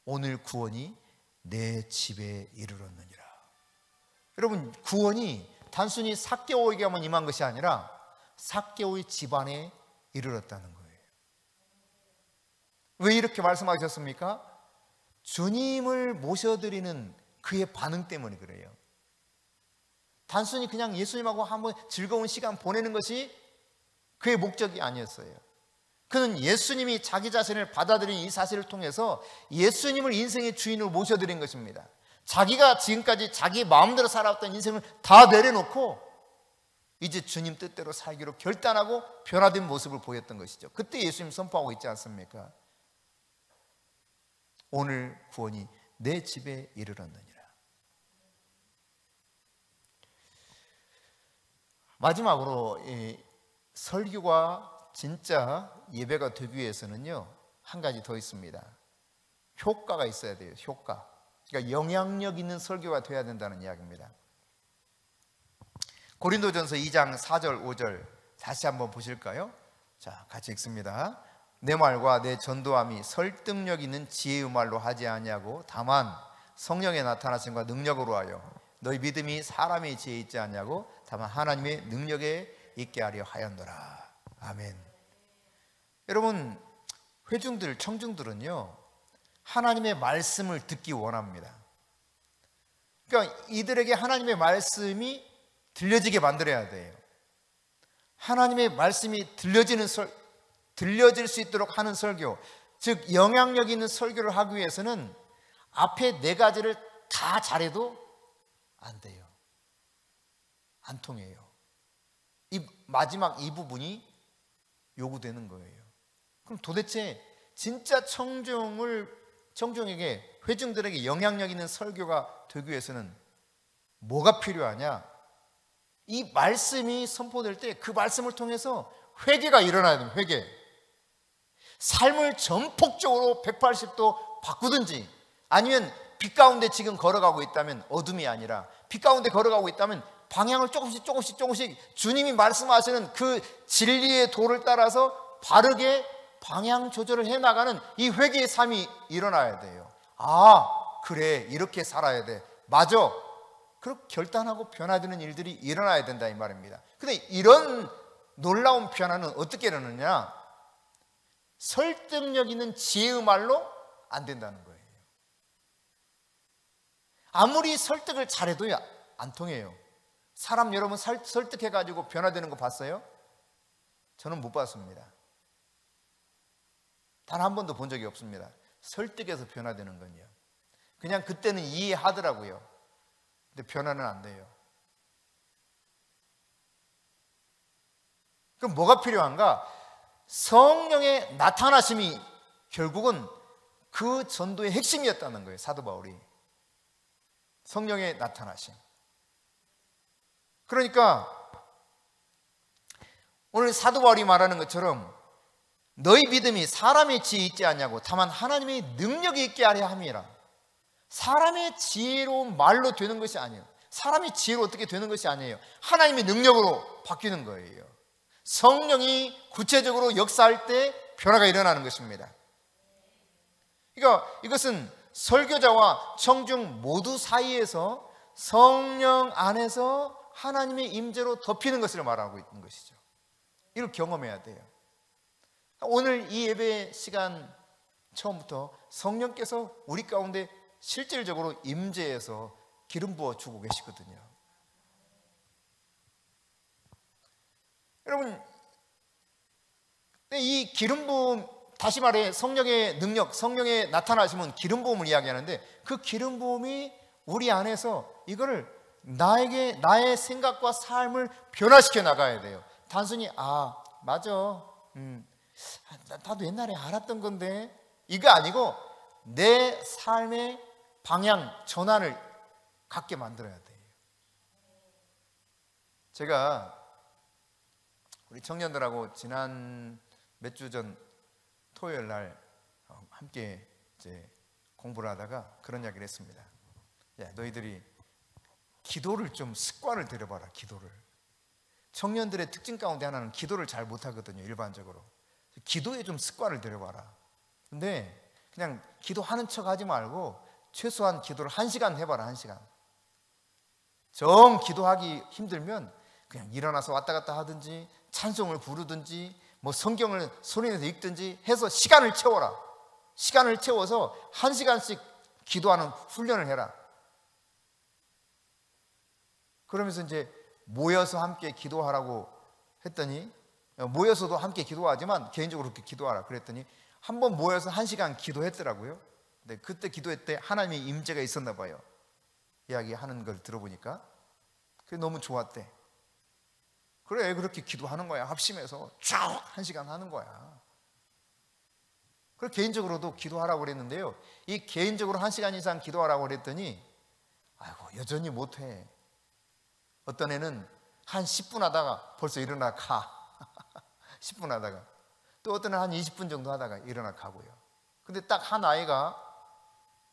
오늘 구원이 내 집에 이르렀느니라. 여러분, 구원이 단순히 삭개오에게만 임한 것이 아니라 삭개오의 집안에 이르렀다는 거예요. 왜 이렇게 말씀하셨습니까? 주님을 모셔드리는 그의 반응 때문에 그래요. 단순히 그냥 예수님하고 한번 즐거운 시간 보내는 것이 그의 목적이 아니었어요. 그는 예수님이 자기 자신을 받아들인 이 사실을 통해서 예수님을 인생의 주인으로 모셔드린 것입니다. 자기가 지금까지 자기 마음대로 살아왔던 인생을 다 내려놓고 이제 주님 뜻대로 살기로 결단하고 변화된 모습을 보였던 것이죠. 그때 예수님 선포하고 있지 않습니까? 오늘 구원이 내 집에 이르렀느니라. 마지막으로 설교가 진짜 예배가 되기 위해서는요, 한 가지 더 있습니다. 효과가 있어야 돼요. 효과. 그러니까 영향력 있는 설교가 돼야 된다는 이야기입니다. 고린도전서 2장 4절 5절 다시 한번 보실까요? 자, 같이 읽습니다. 내 말과 내 전도함이 설득력 있는 지혜의 말로 하지 아니하고 다만 성령의 나타나심과 능력으로 하여 너희 믿음이 사람의 지혜에 있지 않냐고 다만 하나님의 능력에 있게 하려 하였노라. 아멘. 여러분, 회중들, 청중들은요, 하나님의 말씀을 듣기 원합니다. 그러니까 이들에게 하나님의 말씀이 들려지게 만들어야 돼요. 하나님의 말씀이 들려질 수 있도록 하는 설교, 즉 영향력 있는 설교를 하기 위해서는 앞에 4가지를 다 잘해도 안 돼요. 안 통해요. 이 마지막 이 부분이 요구되는 거예요. 그럼 도대체 진짜 청중에게, 회중들에게 영향력 있는 설교가 되기 위해서는 뭐가 필요하냐? 이 말씀이 선포될 때 그 말씀을 통해서 회개가 일어나야 됩니다. 회개. 삶을 전폭적으로 180도 바꾸든지, 아니면 빛 가운데 지금 걸어가고 있다면 어둠이 아니라 빛 가운데 걸어가고 있다면 방향을 조금씩 주님이 말씀하시는 그 진리의 도를 따라서 바르게 방향 조절을 해나가는 이 회개의 삶이 일어나야 돼요. 그래, 이렇게 살아야 돼. 맞아. 그렇게 결단하고 변화되는 일들이 일어나야 된다 이 말입니다. 근데 이런 놀라운 변화는 어떻게 일어나느냐? 설득력 있는 지혜의 말로 안 된다는 거예요. 아무리 설득을 잘해도 안 통해요. 사람 여러분 설득해가지고 변화되는 거 봤어요? 저는 못 봤습니다. 단 한 번도 본 적이 없습니다. 설득해서 변화되는 건요. 그냥 그때는 이해하더라고요. 근데 변화는 안 돼요. 그럼 뭐가 필요한가? 성령의 나타나심이 결국은 그 전도의 핵심이었다는 거예요. 사도 바울이. 성령의 나타나심. 그러니까 오늘 사도 바울이 말하는 것처럼 너희 믿음이 사람의 지혜에 있지 않냐고 다만 하나님의 능력이 있게 하려 함이라. 사람의 지혜로운 말로 되는 것이 아니에요. 사람의 지혜로 어떻게 되는 것이 아니에요. 하나님의 능력으로 바뀌는 거예요. 성령이 구체적으로 역사할 때 변화가 일어나는 것입니다. 그러니까 이것은 설교자와 청중 모두 사이에서 성령 안에서 하나님의 임재로 덮이는 것을 말하고 있는 것이죠. 이걸 경험해야 돼요. 오늘 이 예배 시간 처음부터 성령께서 우리 가운데 실질적으로 임재해서 기름 부어 주고 계시거든요. 여러분, 이 기름 부음, 다시 말해 성령의 능력, 성령의 나타나심은 기름 부음을 이야기하는데 그 기름 부음이 우리 안에서 이거를 나의 생각과 삶을 변화시켜 나가야 돼요. 단순히 맞아, 나도 옛날에 알았던 건데 이거 아니고 내 삶의 방향 전환을 갖게 만들어야 돼요. 제가 우리 청년들하고 지난 몇 주 전 토요일 날 함께 이제 공부를 하다가 그런 이야기를 했습니다. 야, 너희들이 기도를 좀 습관을 들여봐라. 기도를. 청년들의 특징 가운데 하나는 기도를 잘 못하거든요. 일반적으로. 기도에 좀 습관을 들여봐라. 근데 그냥 기도하는 척 하지 말고 최소한 기도를 1시간 해봐라. 1시간. 정 기도하기 힘들면 그냥 일어나서 왔다 갔다 하든지 찬송을 부르든지 뭐 성경을 소리내서 읽든지 해서 시간을 채워라. 시간을 채워서 1시간씩 기도하는 훈련을 해라. 그러면서 이제 모여서 함께 기도하라고 했더니, 모여서도 함께 기도하지만 개인적으로 그렇게 기도하라 그랬더니 한번 모여서 1시간 기도했더라고요. 근데 그때 기도할 때 하나님의 임재가 있었나 봐요. 이야기하는 걸 들어보니까 그게 너무 좋았대. 그래, 그렇게 기도하는 거야. 합심해서 쫙 1시간 하는 거야. 그리고 개인적으로도 기도하라고 그랬는데요, 이 개인적으로 1시간 이상 기도하라고 그랬더니 아이고 여전히 못해. 어떤 애는 한 10분 하다가 벌써 일어나 가. 10분 하다가. 또 어떤 애는 한 20분 정도 하다가 일어나 가고요. 근데 딱 한 아이가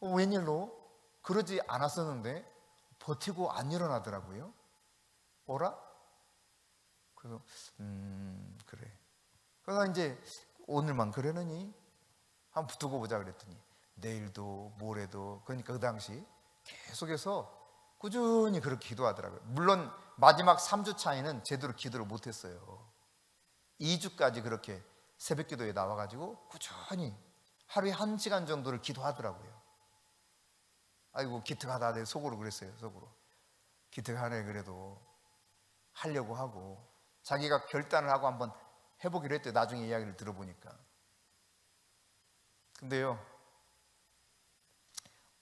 웬일로 그러지 않았었는데 버티고 안 일어나더라고요. 뭐라? 그래서 그래. 그래서 이제 오늘만 그러느니 한번 두고 보자 그랬더니 내일도 모레도, 그러니까 그 당시 계속해서 꾸준히 그렇게 기도하더라고요. 물론 마지막 3주 차에는 제대로 기도를 못했어요. 2주까지 그렇게 새벽 기도에 나와가지고 꾸준히 하루에 1시간 정도를 기도하더라고요. 아이고 기특하다. 내 속으로 그랬어요. 속으로 기특하네. 그래도 하려고 하고 자기가 결단을 하고 한번 해보기로 했대요. 나중에 이야기를 들어보니까. 근데요,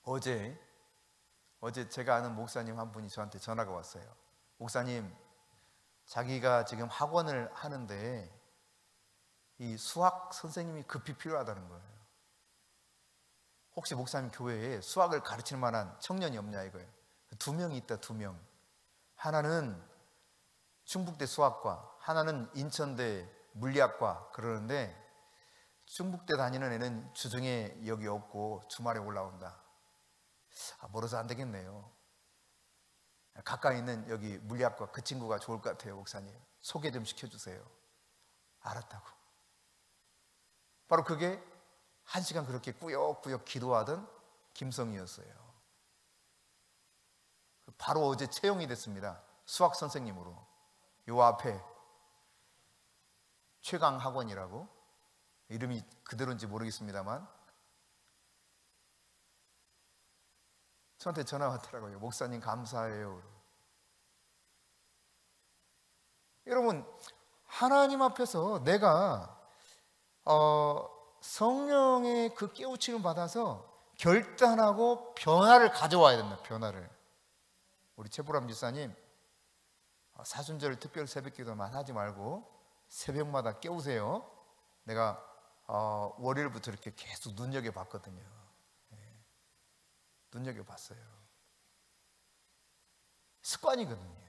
어제 제가 아는 목사님 한 분이 저한테 전화가 왔어요. 목사님, 자기가 지금 학원을 하는데 이 수학 선생님이 급히 필요하다는 거예요. 혹시 목사님 교회에 수학을 가르칠 만한 청년이 없냐 이거예요. 2명이 있다. 2명. 하나는 충북대 수학과, 하나는 인천대 물리학과. 그러는데 충북대 다니는 애는 주중에 여기 없고 주말에 올라온다. 멀어서 안 되겠네요. 가까이 있는 여기 물리학과 그 친구가 좋을 것 같아요. 목사님 소개 좀 시켜주세요. 알았다고. 바로 그게 1시간 그렇게 꾸역꾸역 기도하던 김성희였어요. 바로 어제 채용이 됐습니다. 수학 선생님으로. 요 앞에 최강 학원이라고. 이름이 그대로인지 모르겠습니다만 저한테 전화 왔더라고요. 목사님 감사해요. 여러분, 하나님 앞에서 내가 성령의 그 깨우침을 받아서 결단하고 변화를 가져와야 된다. 변화를. 우리 최보람 집사님, 사순절 특별 새벽기도만 하지 말고 새벽마다 깨우세요. 내가 월요일부터 이렇게 계속 눈여겨봤거든요. 눈여겨봤어요. 습관이거든요.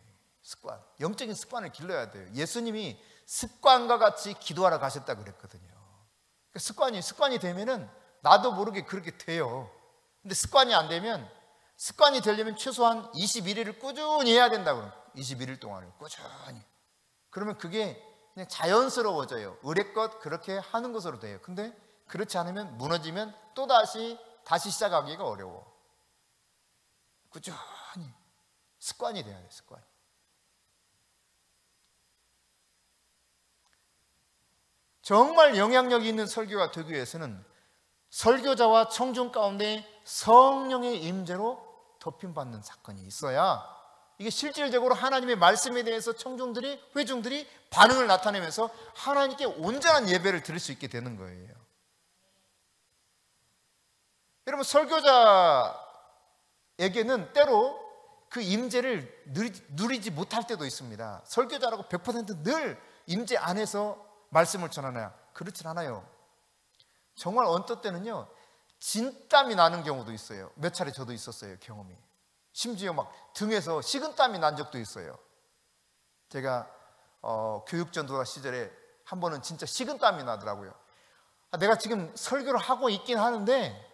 습관. 영적인 습관을 길러야 돼요. 예수님이 습관과 같이 기도하러 가셨다 그랬거든요. 그러니까 습관이 되면은 나도 모르게 그렇게 돼요. 근데 습관이 안 되면, 습관이 되려면 최소한 21일을 꾸준히 해야 된다고 그래요. 21일 동안을 꾸준히. 그러면 그게 그냥 자연스러워져요. 의례껏 그렇게 하는 것으로 돼요. 근데 그렇지 않으면, 무너지면 또 다시 시작하기가 어려워. 꾸준히 습관이 돼야 돼요. 습관이. 정말 영향력이 있는 설교가 되기 위해서는 설교자와 청중 가운데 성령의 임재로 덮임받는 사건이 있어야 이게 실질적으로 하나님의 말씀에 대해서 회중들이 반응을 나타내면서 하나님께 온전한 예배를 드릴 수 있게 되는 거예요. 여러분, 설교자에게는 때로 그 임재를 누리지 못할 때도 있습니다. 설교자라고 100% 늘 임재 안에서 말씀을 전하나요? 그렇진 않아요. 정말 어떤 때는요, 진땀이 나는 경우도 있어요. 몇 차례 저도 있었어요, 경험이. 심지어 막 등에서 식은땀이 난 적도 있어요. 제가 교육전도사 시절에 한 번은 진짜 식은땀이 나더라고요. 내가 지금 설교를 하고 있긴 하는데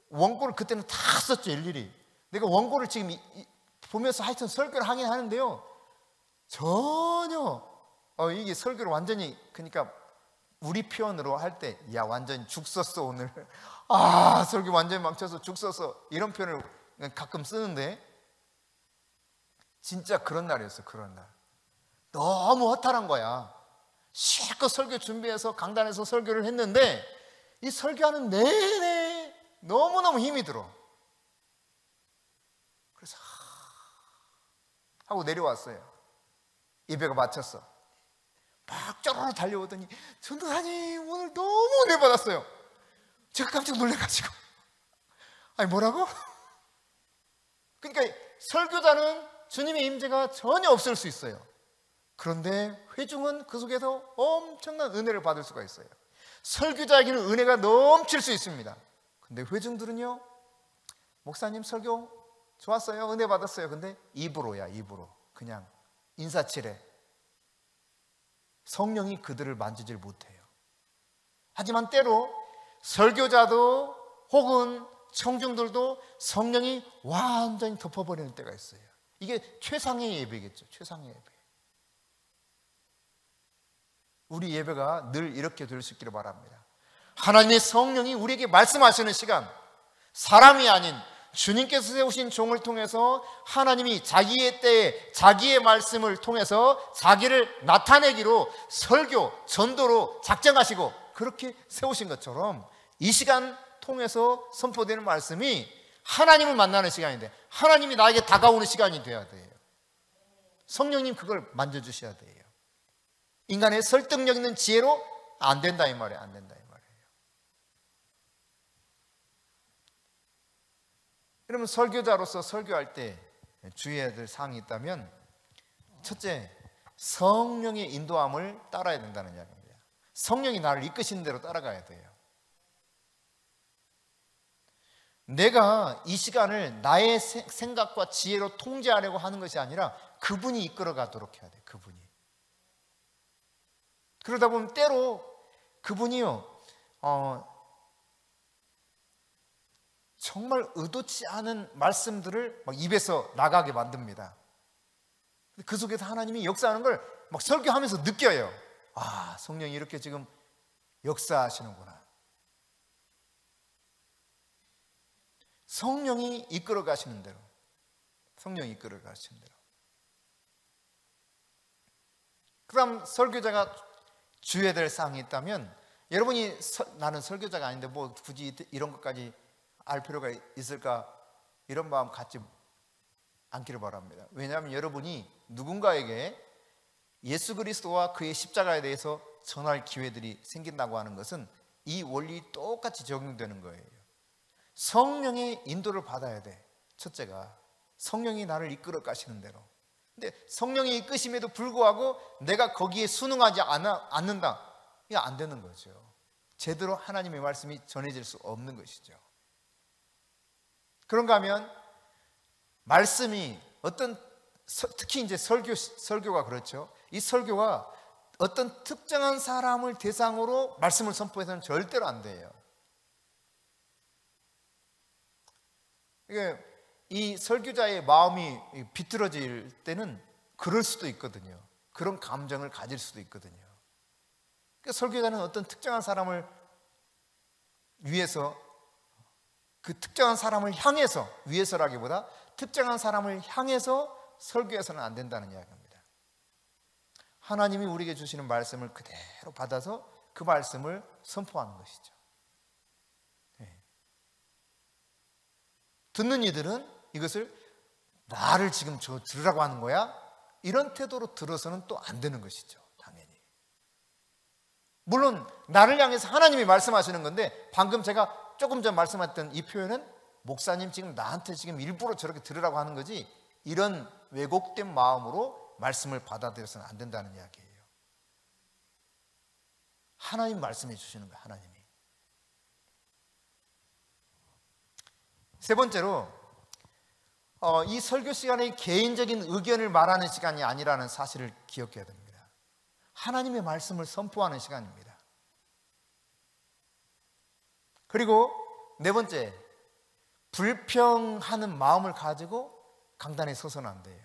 원고를 그때는 다 썼죠, 일일이. 내가 원고를 지금 보면서 하여튼 설교를 하긴 하는데요, 전혀 이게 설교를 완전히, 그러니까 우리 표현으로 할 때, 야 완전히 죽 썼어 오늘. 설교 완전히 망쳐서 죽 썼어, 이런 표현을 가끔 쓰는데 진짜 그런 날이었어. 그런 날 너무 허탈한 거야. 실컷 설교 준비해서 강단에서 설교를 했는데 이 설교하는 내내 너무너무 힘이 들어. 그래서 하고 내려왔어요. 예배가 마쳤어. 막 쪼르르 달려오더니 전도사님 오늘 너무 은혜 받았어요. 제가 깜짝 놀라가지고, 아니 뭐라고? 그러니까 설교자는 주님의 임재가 전혀 없을 수 있어요. 그런데 회중은 그 속에서 엄청난 은혜를 받을 수가 있어요. 설교자에게는 은혜가 넘칠 수 있습니다. 근데 회중들은요, 목사님 설교 좋았어요, 은혜 받았어요. 근데 입으로야, 입으로 그냥 인사치레. 성령이 그들을 만지질 못해요. 하지만 때로 설교자도 혹은 청중들도 성령이 완전히 덮어버리는 때가 있어요. 이게 최상의 예배겠죠. 최상의 예배. 우리 예배가 늘 이렇게 될 수 있기를 바랍니다. 하나님의 성령이 우리에게 말씀하시는 시간, 사람이 아닌 주님께서 세우신 종을 통해서 하나님이 자기의 때에 자기의 말씀을 통해서 자기를 나타내기로 설교, 전도로 작정하시고 그렇게 세우신 것처럼 이 시간 통해서 선포되는 말씀이 하나님을 만나는 시간인데 하나님이 나에게 다가오는 시간이 돼야 돼요. 성령님 그걸 만져주셔야 돼요. 인간의 설득력 있는 지혜로 안 된다 이 말이에요. 안 된다 이 말이에요. 여러분, 설교자로서 설교할 때 주의해야 될 사항이 있다면 첫째, 성령의 인도함을 따라야 된다는 이야기입니다. 성령이 나를 이끄시는 대로 따라가야 돼요. 내가 이 시간을 나의 생각과 지혜로 통제하려고 하는 것이 아니라 그분이 이끌어 가도록 해야 돼요. 그분이. 그러다 보면 때로 그분이요 정말 의도치 않은 말씀들을 막 입에서 나가게 만듭니다. 그 속에서 하나님이 역사하는 걸 막 설교하면서 느껴요. 성령이 이렇게 지금 역사하시는구나. 성령이 이끌어 가시는 대로, 성령이 이끌어 가시는 대로. 그다음 설교자가 주의해야 될 사항이 있다면 여러분이 나는 설교자가 아닌데 뭐 굳이 이런 것까지 알 필요가 있을까, 이런 마음 갖지 않기를 바랍니다. 왜냐하면 여러분이 누군가에게 예수 그리스도와 그의 십자가에 대해서 전할 기회들이 생긴다고 하는 것은 이 원리 똑같이 적용되는 거예요. 성령의 인도를 받아야 돼. 첫째가 성령이 나를 이끌어 가시는 대로. 근데 성령이 이끄심에도 불구하고 내가 거기에 순응하지 않는다, 이게 안 되는 거죠. 제대로 하나님의 말씀이 전해질 수 없는 것이죠. 그런가 하면 말씀이 특히 이제 설교가 그렇죠. 이 설교가 어떤 특정한 사람을 대상으로 말씀을 선포해서는 절대로 안 돼요. 이게 이 설교자의 마음이 비틀어질 때는 그럴 수도 있거든요. 그런 감정을 가질 수도 있거든요. 그러니까 설교자는 어떤 특정한 사람을 위해서, 그 특정한 사람을 향해서, 위해서라기보다 특정한 사람을 향해서 설교해서는 안 된다는 이야기입니다. 하나님이 우리에게 주시는 말씀을 그대로 받아서 그 말씀을 선포하는 것이죠. 네. 듣는 이들은 이것을 나를 지금 들으라고 하는 거야? 이런 태도로 들어서는 또 안 되는 것이죠. 당연히. 물론 나를 향해서 하나님이 말씀하시는 건데, 방금 제가 조금 전 말씀했던 이 표현은 목사님 지금 나한테 지금 일부러 저렇게 들으라고 하는 거지, 이런 왜곡된 마음으로 말씀을 받아들여서는 안 된다는 이야기예요. 하나님 말씀해 주시는 거예요. 하나님이. 세 번째로 이 설교 시간이 개인적인 의견을 말하는 시간이 아니라는 사실을 기억해야 됩니다. 하나님의 말씀을 선포하는 시간입니다. 그리고 네 번째, 불평하는 마음을 가지고 강단에 서서는 안 돼요.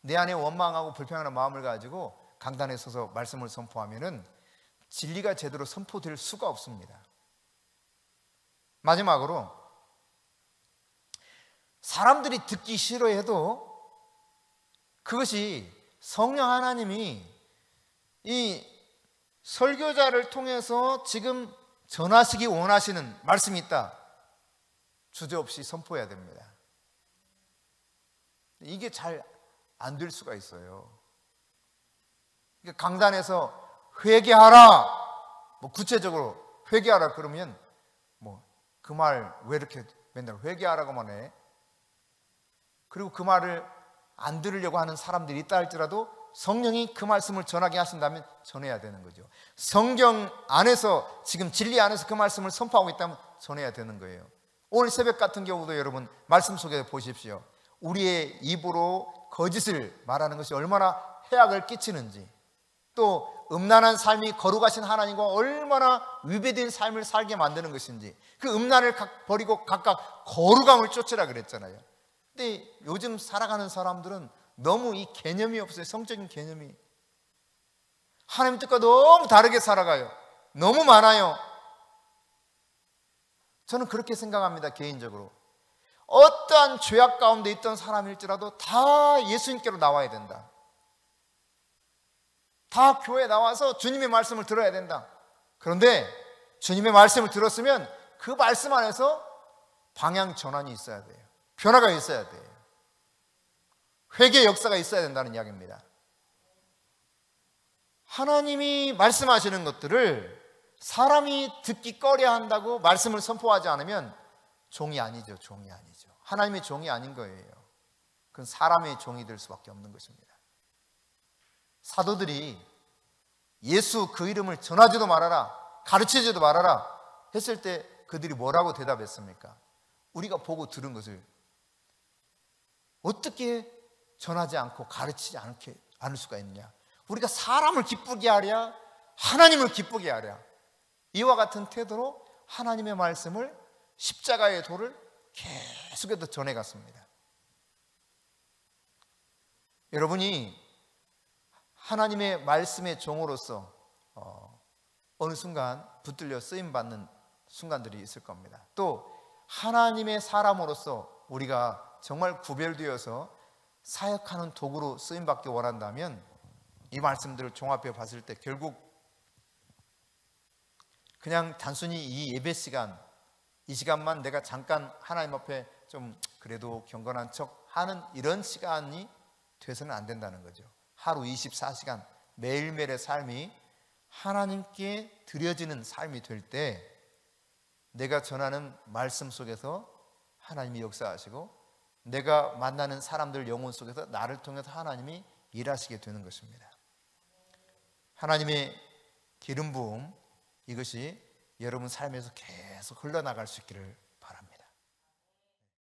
내 안에 원망하고 불평하는 마음을 가지고 강단에 서서 말씀을 선포하면은 진리가 제대로 선포될 수가 없습니다. 마지막으로, 사람들이 듣기 싫어해도 그것이 성령 하나님이 이 설교자를 통해서 지금 전하시기 원하시는 말씀이 있다, 주저없이 선포해야 됩니다. 이게 잘 안 될 수가 있어요. 그러니까 강단에서 회개하라, 뭐 구체적으로 회개하라 그러면 뭐 그 말 왜 이렇게 맨날 회개하라고만 해? 그리고 그 말을 안 들으려고 하는 사람들이 있다 할지라도 성령이 그 말씀을 전하게 하신다면 전해야 되는 거죠. 성경 안에서, 지금 진리 안에서 그 말씀을 선포하고 있다면 전해야 되는 거예요. 오늘 새벽 같은 경우도 여러분 말씀 속에 보십시오. 우리의 입으로 거짓을 말하는 것이 얼마나 해악을 끼치는지, 또 음란한 삶이 거룩하신 하나님과 얼마나 위배된 삶을 살게 만드는 것인지, 그 음란을 버리고 각각 거룩함을 쫓으라 그랬잖아요. 근데 요즘 살아가는 사람들은 너무 이 개념이 없어요. 성적인 개념이. 하나님 뜻과 너무 다르게 살아가요. 너무 많아요. 저는 그렇게 생각합니다. 개인적으로. 어떠한 죄악 가운데 있던 사람일지라도 다 예수님께로 나와야 된다. 다 교회에 나와서 주님의 말씀을 들어야 된다. 그런데 주님의 말씀을 들었으면 그 말씀 안에서 방향 전환이 있어야 돼요. 변화가 있어야 돼요. 회개 역사가 있어야 된다는 이야기입니다. 하나님이 말씀하시는 것들을 사람이 듣기 꺼려 한다고 말씀을 선포하지 않으면 종이 아니죠. 종이 아니죠. 하나님의 종이 아닌 거예요. 그건 사람의 종이 될 수밖에 없는 것입니다. 사도들이 예수 그 이름을 전하지도 말아라, 가르치지도 말아라 했을 때 그들이 뭐라고 대답했습니까? 우리가 보고 들은 것을 어떻게 전하지 않고 가르치지 않을 수가 있느냐? 우리가 사람을 기쁘게 하랴, 하나님을 기쁘게 하랴, 이와 같은 태도로 하나님의 말씀을, 십자가의 도를 계속해서 전해갔습니다. 여러분이 하나님의 말씀의 종으로서 어느 순간 붙들려 쓰임받는 순간들이 있을 겁니다. 또 하나님의 사람으로서 우리가 정말 구별되어서 사역하는 도구로 쓰임받기 원한다면 이 말씀들을 종합해 봤을 때 결국 그냥 단순히 이 예배 시간, 이 시간만 내가 잠깐 하나님 앞에 좀 그래도 경건한 척 하는 이런 시간이 돼서는 안 된다는 거죠. 하루 24시간 매일매일의 삶이 하나님께 드려지는 삶이 될 때 내가 전하는 말씀 속에서 하나님이 역사하시고 내가 만나는 사람들 영혼 속에서 나를 통해서 하나님이 일하시게 되는 것입니다. 하나님의 기름 부음, 이것이 여러분 삶에서 계속 흘러나갈 수 있기를